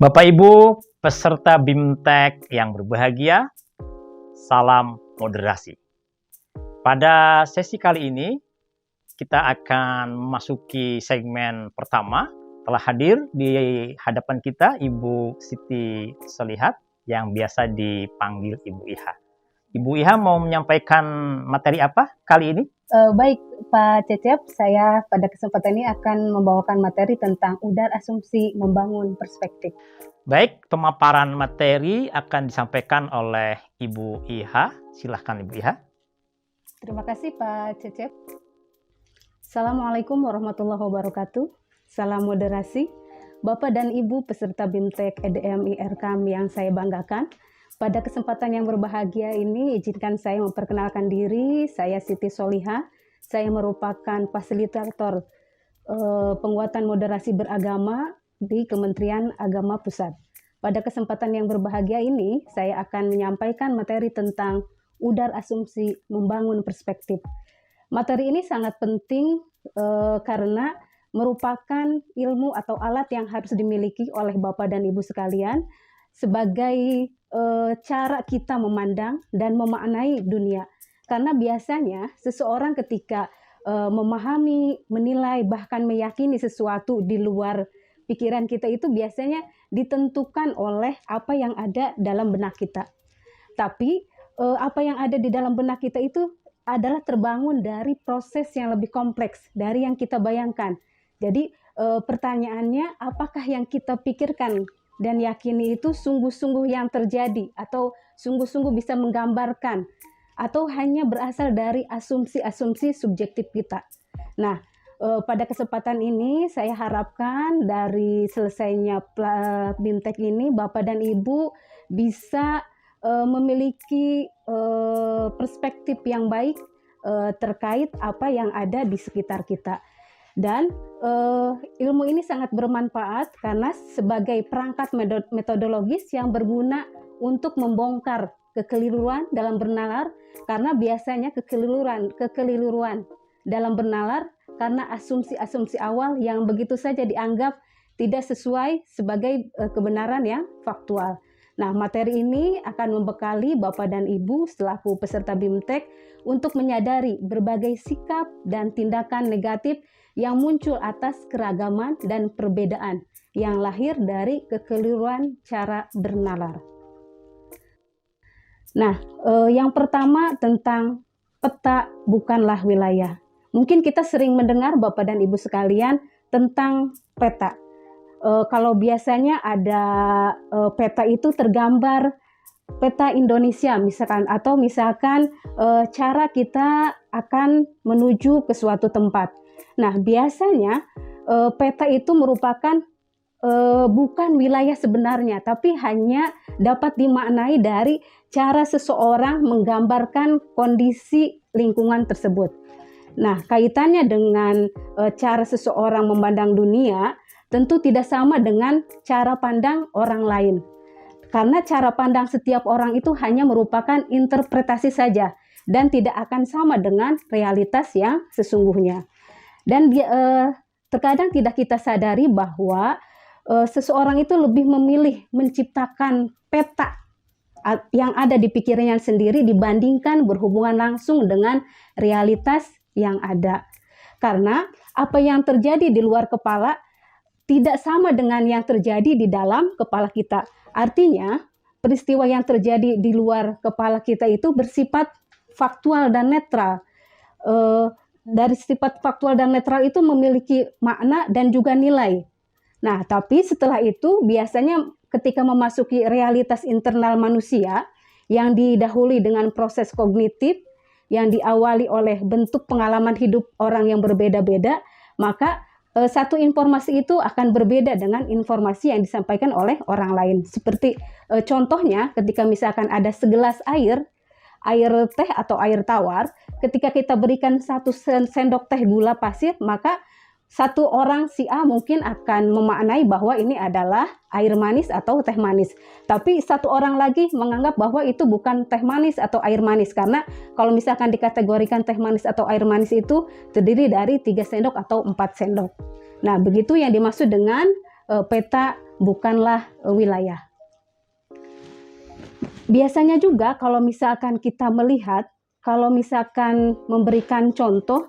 Bapak Ibu peserta BIMTEK yang berbahagia, salam moderasi. Pada sesi kali ini, kita akan memasuki segmen pertama. Telah hadir di hadapan kita Ibu Siti Solihat yang biasa dipanggil Ibu Iha. Ibu Iha mau menyampaikan materi apa kali ini? Baik Pak Cecep, saya pada kesempatan ini akan membawakan materi tentang udar asumsi membangun perspektif. Baik, pemaparan materi akan disampaikan oleh Ibu Iha. Silahkan Ibu Iha. Terima kasih Pak Cecep. Assalamualaikum warahmatullahi wabarakatuh. Salam moderasi. Bapak dan Ibu peserta BIMTEK EDM IRKAM yang saya banggakan. Pada kesempatan yang berbahagia ini, izinkan saya memperkenalkan diri. Saya Siti Soliha. Saya merupakan fasilitator penguatan moderasi beragama di Kementerian Agama Pusat. Pada kesempatan yang berbahagia ini, saya akan menyampaikan materi tentang udar asumsi membangun perspektif. Materi ini sangat penting karena merupakan ilmu atau alat yang harus dimiliki oleh Bapak dan Ibu sekalian sebagai cara kita memandang dan memaknai dunia. Karena biasanya seseorang ketika memahami, menilai, bahkan meyakini sesuatu di luar pikiran kita itu biasanya ditentukan oleh apa yang ada dalam benak kita. Tapi apa yang ada di dalam benak kita itu adalah terbangun dari proses yang lebih kompleks dari yang kita bayangkan. Jadi pertanyaannya, apakah yang kita pikirkan dan yakini itu sungguh-sungguh yang terjadi atau sungguh-sungguh bisa menggambarkan atau hanya berasal dari asumsi-asumsi subjektif kita. Nah, pada kesempatan ini saya harapkan dari selesainya BIMTEK ini Bapak dan Ibu bisa memiliki perspektif yang baik terkait apa yang ada di sekitar kita. Dan ilmu ini sangat bermanfaat karena sebagai perangkat metodologis yang berguna untuk membongkar kekeliruan dalam bernalar, karena biasanya kekeliruan dalam bernalar karena asumsi-asumsi awal yang begitu saja dianggap tidak sesuai sebagai kebenaran yang faktual. Nah, materi ini akan membekali Bapak dan Ibu selaku peserta BIMTEK untuk menyadari berbagai sikap dan tindakan negatif yang muncul atas keragaman dan perbedaan yang lahir dari kekeliruan cara bernalar. Nah, yang pertama tentang peta bukanlah wilayah. Mungkin kita sering mendengar Bapak dan Ibu sekalian tentang peta. Kalau biasanya ada peta itu tergambar peta Indonesia misalkan, atau misalkan cara kita akan menuju ke suatu tempat. Nah, biasanya peta itu merupakan bukan wilayah sebenarnya, tapi hanya dapat dimaknai dari cara seseorang menggambarkan kondisi lingkungan tersebut. Nah, kaitannya dengan cara seseorang memandang dunia tentu tidak sama dengan cara pandang orang lain. Karena cara pandang setiap orang itu hanya merupakan interpretasi saja dan tidak akan sama dengan realitas yang sesungguhnya. Dan terkadang tidak kita sadari bahwa seseorang itu lebih memilih menciptakan peta yang ada di pikirannya sendiri dibandingkan berhubungan langsung dengan realitas yang ada. Karena apa yang terjadi di luar kepala tidak sama dengan yang terjadi di dalam kepala kita. Artinya, peristiwa yang terjadi di luar kepala kita itu bersifat faktual dan netral. Dari sifat faktual dan netral itu memiliki makna dan juga nilai. Nah, tapi setelah itu biasanya ketika memasuki realitas internal manusia yang didahului dengan proses kognitif yang diawali oleh bentuk pengalaman hidup orang yang berbeda-beda, maka satu informasi itu akan berbeda dengan informasi yang disampaikan oleh orang lain. Seperti contohnya ketika misalkan ada segelas air teh atau air tawar, ketika kita berikan 1 sendok teh gula pasir, maka satu orang si A mungkin akan memaknai bahwa ini adalah air manis atau teh manis. Tapi satu orang lagi menganggap bahwa itu bukan teh manis atau air manis. Karena kalau misalkan dikategorikan teh manis atau air manis itu terdiri dari 3 sendok atau 4 sendok. Nah, begitu yang dimaksud dengan peta bukanlah wilayah. Biasanya juga kalau misalkan kita melihat, kalau misalkan memberikan contoh,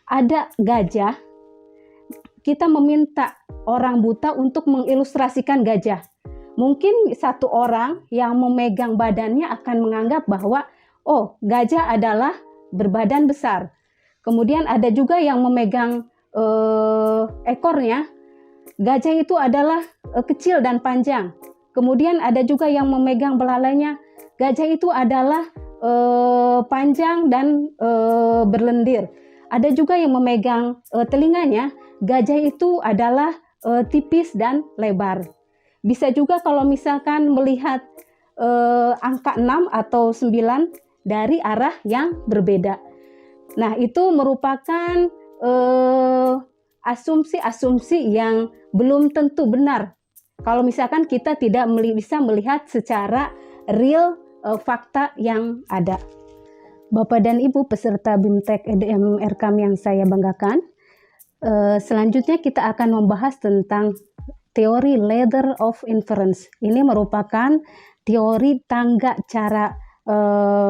ada gajah, kita meminta orang buta untuk mengilustrasikan gajah. Mungkin satu orang yang memegang badannya akan menganggap bahwa, oh, gajah adalah berbadan besar. Kemudian ada juga yang memegang ekornya, gajah itu adalah kecil dan panjang. Kemudian ada juga yang memegang belalainya, gajah itu adalah panjang dan berlendir. Ada juga yang memegang telinganya, gajah itu adalah tipis dan lebar. Bisa juga kalau misalkan melihat angka 6 atau 9 dari arah yang berbeda. Nah, itu merupakan asumsi-asumsi yang belum tentu benar. Kalau misalkan kita tidak bisa melihat secara real fakta yang ada. Bapak dan Ibu peserta BIMTEK EDM RKAM yang saya banggakan, selanjutnya kita akan membahas tentang teori ladder of inference. Ini merupakan teori tangga cara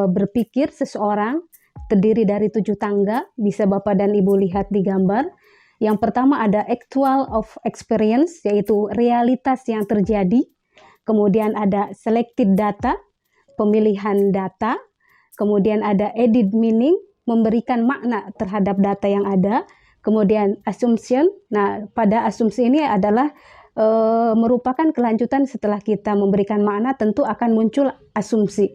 berpikir seseorang, terdiri dari 7 tangga, bisa Bapak dan Ibu lihat di gambar. Yang pertama ada actual of experience, yaitu realitas yang terjadi. Kemudian ada selected data, pemilihan data. Kemudian ada added meaning, memberikan makna terhadap data yang ada. Kemudian assumption, nah pada asumsi ini adalah merupakan kelanjutan setelah kita memberikan makna, tentu akan muncul asumsi.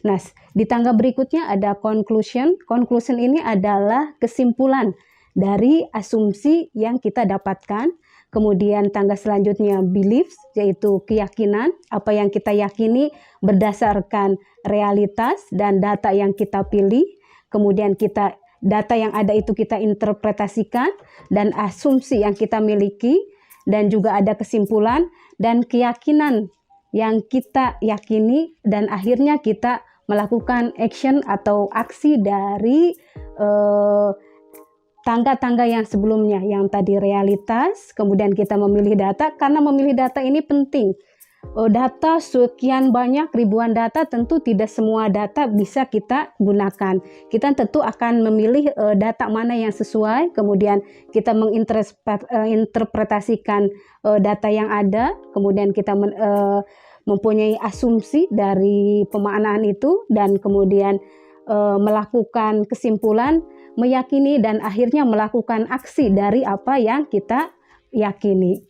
Nah, di tangga berikutnya ada conclusion. Conclusion ini adalah kesimpulan dari asumsi yang kita dapatkan. Kemudian tangga selanjutnya beliefs, yaitu keyakinan, apa yang kita yakini berdasarkan realitas dan data yang kita pilih. Kemudian data yang ada itu kita interpretasikan, dan asumsi yang kita miliki, dan juga ada kesimpulan dan keyakinan yang kita yakini, dan akhirnya kita melakukan action atau aksi dari tangga-tangga yang sebelumnya, yang tadi realitas, kemudian kita memilih data. Karena memilih data ini penting. Data sekian banyak, ribuan data, tentu tidak semua data bisa kita gunakan. Kita tentu akan memilih data mana yang sesuai, kemudian kita menginterpretasikan data yang ada, kemudian kita mempunyai asumsi dari pemaknaan itu, dan kemudian melakukan kesimpulan, meyakini, dan akhirnya melakukan aksi dari apa yang kita yakini.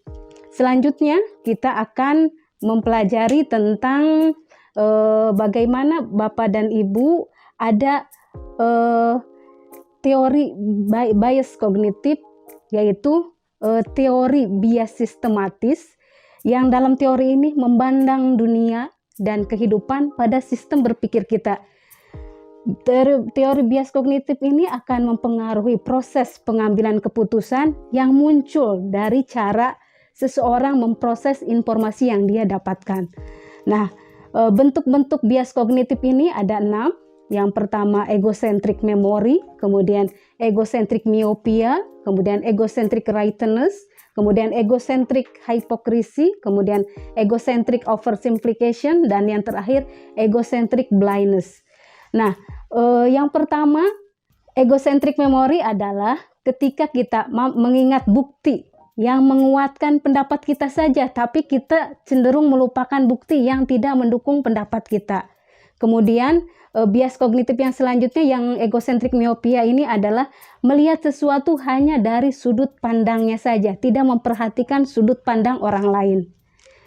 Selanjutnya kita akan mempelajari tentang bagaimana Bapak dan Ibu ada teori bias kognitif, yaitu teori bias sistematis, yang dalam teori ini memandang dunia dan kehidupan pada sistem berpikir kita. Teori bias kognitif ini akan mempengaruhi proses pengambilan keputusan yang muncul dari cara seseorang memproses informasi yang dia dapatkan. Nah, bentuk-bentuk bias kognitif ini ada 6. Yang pertama egocentric memory, kemudian egocentric myopia, kemudian egocentric rightness, kemudian egocentric hypocrisy, kemudian egocentric oversimplification, dan yang terakhir egocentric blindness. Nah, yang pertama, egocentric memory adalah ketika kita mengingat bukti yang menguatkan pendapat kita saja, tapi kita cenderung melupakan bukti yang tidak mendukung pendapat kita. Kemudian, bias kognitif yang selanjutnya, yang egocentric myopia ini adalah melihat sesuatu hanya dari sudut pandangnya saja, tidak memperhatikan sudut pandang orang lain.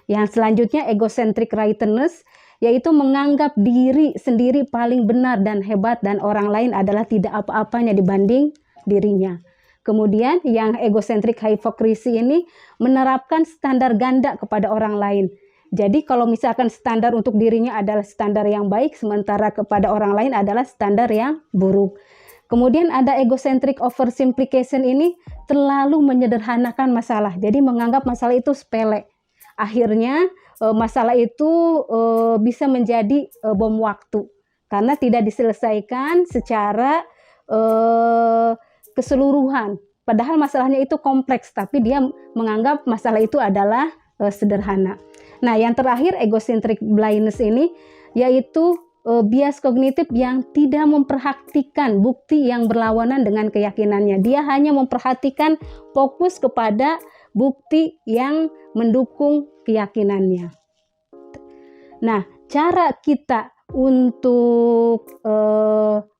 Yang selanjutnya, egocentric rightness, yaitu menganggap diri sendiri paling benar dan hebat, dan orang lain adalah tidak apa-apanya dibanding dirinya. Kemudian yang egocentric hypocrisy ini menerapkan standar ganda kepada orang lain. Jadi kalau misalkan standar untuk dirinya adalah standar yang baik, sementara kepada orang lain adalah standar yang buruk. Kemudian ada egocentric oversimplification, ini terlalu menyederhanakan masalah, jadi menganggap masalah itu sepele. Akhirnya masalah itu bisa menjadi bom waktu karena tidak diselesaikan secara keseluruhan. Padahal masalahnya itu kompleks, tapi dia menganggap masalah itu adalah sederhana. Nah, yang terakhir egocentric blindness ini yaitu bias kognitif yang tidak memperhatikan bukti yang berlawanan dengan keyakinannya. Dia hanya memperhatikan fokus kepada bukti yang mendukung keyakinannya. Nah, cara kita untuk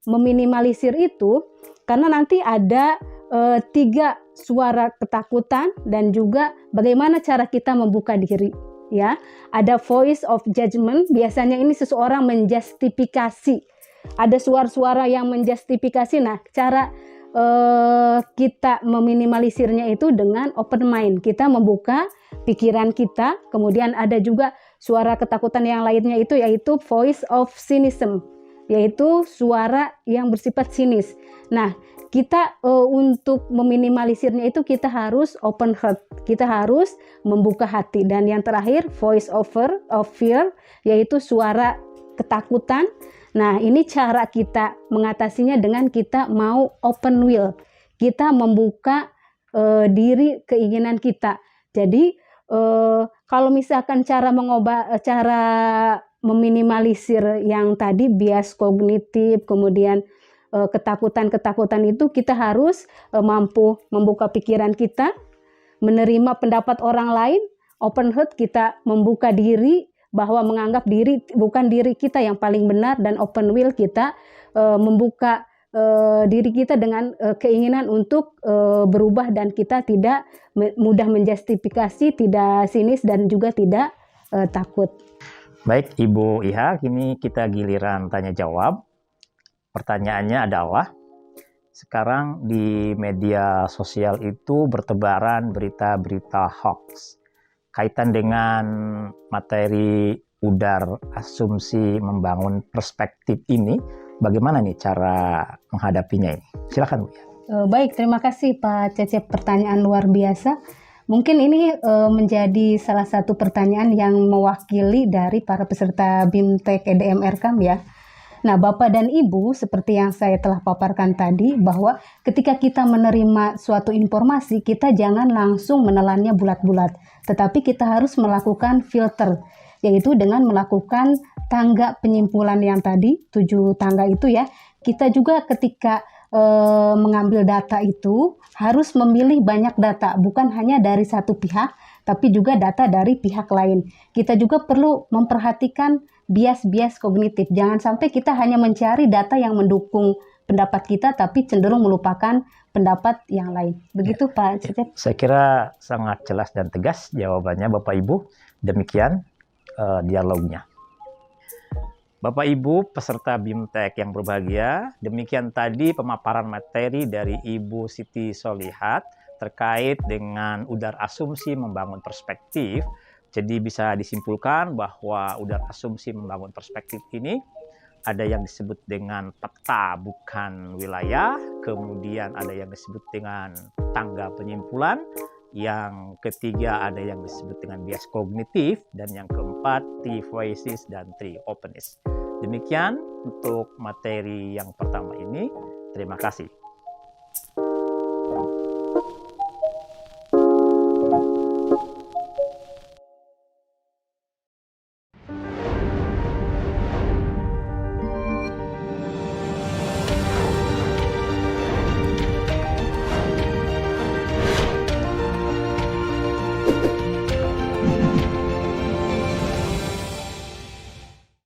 meminimalisir itu, karena nanti ada 3 suara ketakutan dan juga bagaimana cara kita membuka diri. Ya, ada voice of judgment. Biasanya ini seseorang menjustifikasi. Ada suara-suara yang menjustifikasi. Nah, cara kita meminimalisirnya itu dengan open mind. Kita membuka pikiran kita. Kemudian ada juga suara ketakutan yang lainnya itu yaitu voice of cynicism, yaitu suara yang bersifat sinis. Nah, kita untuk meminimalisirnya itu kita harus open heart, kita harus membuka hati. Dan yang terakhir voice of fear, yaitu suara ketakutan. Nah, ini cara kita mengatasinya dengan kita mau open will, kita membuka diri keinginan kita. Jadi kalau misalkan cara meminimalisir yang tadi bias kognitif, kemudian ketakutan itu kita harus mampu membuka pikiran kita, menerima pendapat orang lain, open heart, kita membuka diri bahwa menganggap diri bukan diri kita yang paling benar, dan open will, kita membuka diri kita dengan keinginan untuk berubah dan kita tidak mudah menjustifikasi, tidak sinis dan juga tidak takut. Baik Ibu Iha, kini kita giliran tanya jawab. Pertanyaannya adalah, sekarang di media sosial itu bertebaran berita-berita hoax kaitan dengan materi udar asumsi membangun perspektif ini. Bagaimana nih cara menghadapinya ini? Silakan Bu. Baik, terima kasih Pak Cecep, pertanyaan luar biasa. Mungkin ini menjadi salah satu pertanyaan yang mewakili dari para peserta BIMTEK EDM Erkam ya. Nah, Bapak dan Ibu, seperti yang saya telah paparkan tadi, bahwa ketika kita menerima suatu informasi, kita jangan langsung menelannya bulat-bulat, tetapi kita harus melakukan filter, yaitu dengan melakukan tangga penyimpulan yang tadi, 7 tangga itu ya. Kita juga ketika mengambil data itu harus memilih banyak data, bukan hanya dari satu pihak, tapi juga data dari pihak lain. Kita juga perlu memperhatikan bias-bias kognitif. Jangan sampai kita hanya mencari data yang mendukung pendapat kita, tapi cenderung melupakan pendapat yang lain. Begitu Pak Cecep? Saya kira sangat jelas dan tegas jawabannya Bapak Ibu. Demikian dialognya. Bapak Ibu peserta BIMTEK yang berbahagia, demikian tadi pemaparan materi dari Ibu Siti Solihat terkait dengan udar asumsi membangun perspektif. Jadi bisa disimpulkan bahwa udar asumsi membangun perspektif ini ada yang disebut dengan peta bukan wilayah, kemudian ada yang disebut dengan tangga penyimpulan, yang ketiga ada yang disebut dengan bias kognitif, dan yang keempat three voices dan three openness. Demikian untuk materi yang pertama ini. Terima kasih.